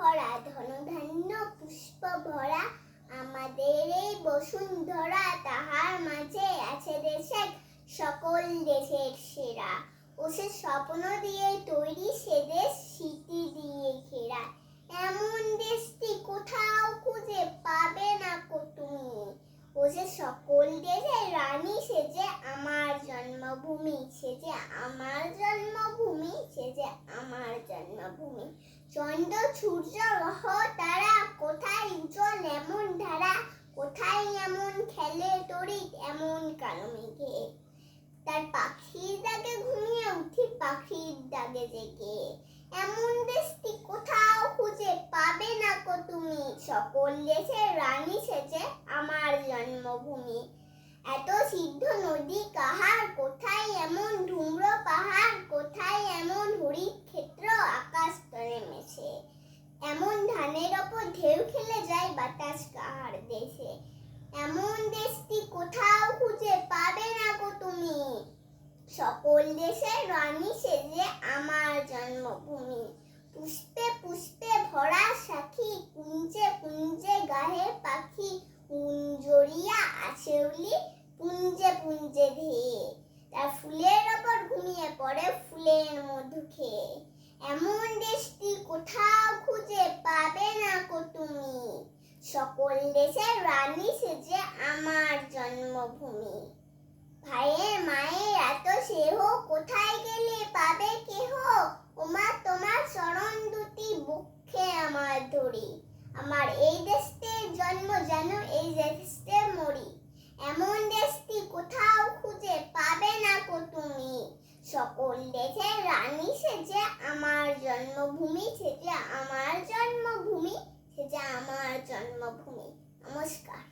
ভরা, ধনধান্য পুষ্প ভরা আমাদের এই বসুন্ধরা। তাহার মাঝে আছে দেশের সকল দেশের সেরা। ও সে স্বপ্ন দিয়ে তৈরি, সে দেশ স্মৃতি দিয়ে ঘেরা। এমন দেশটি কোথাও খুঁজে পাবে না কো তুমি। ও যে সকল দেশের রানী, সে যে আমার জন্মভূমি, সে যে আমার জন্মভূমি, সে যে আমার জন্মভূমি। চন্দ্র সূর্য গ্রহ তারা, কোথায় উজ্জ্বল এমন ধারা, কোথায় এমন খেলে তড়িৎ এমন কালো মেঘে। তার পাখির ডাকে ঘুমিয়ে উঠি, পাখির ডাকে জেগে। এমন দেশটি কোথাও খুঁজে পাবে না কো তুমি। সকল দেশের রানী, সে যে আমার জন্মভূমি। এত সিদ্ধ নদী কাহার, কোথায় এমন ধূম্র পাহাড়, কোথায় এমন হরিৎ ক্ষেত্র আকাশ তলে মেশে। এমন ধানের ওপর ঢেউ খেলে যায় বাতাস কাহার দেশে। এমন দেশটি কোথাও খুঁজে পাবে না গো তুমি। সকল দেশের রানী, সে যে আমার জন্মভূমি। পুষ্পে পুষ্পে ভরা সাখী, কুঞ্জে কুঞ্জে গাহে পাখি। কুঞ্জরিয়া আশেউলি, পুঞ্জে পুঞ্জে ধেয়ে। তার ফুলের ওপর ঘুমিয়ে পড়ে ফুলের মধু খেয়ে। এমন দেশটি কোথাও খুঁজে পাবে না কো তুমি। সকল দেশের রানী, সে যে আমার জন্মভূমি। ভাইয়ের মায়ের এত স্নেহ, কোথায় গেলে পাবে কেহ। ওমা তোমার চরণ দুটি বুকে আমার ধরি। আমার এই দেশে জন্ম, যেন এই দেশে মরি। এমন দেশটি কোথাও খুঁজে পাবে না কো তুমি। সকল দেশের রানী, সে যে আমার জন্মভূমি, সে যে আমার জন্মভূমি, সে যে আমার জন্মভূমি। নমস্কার।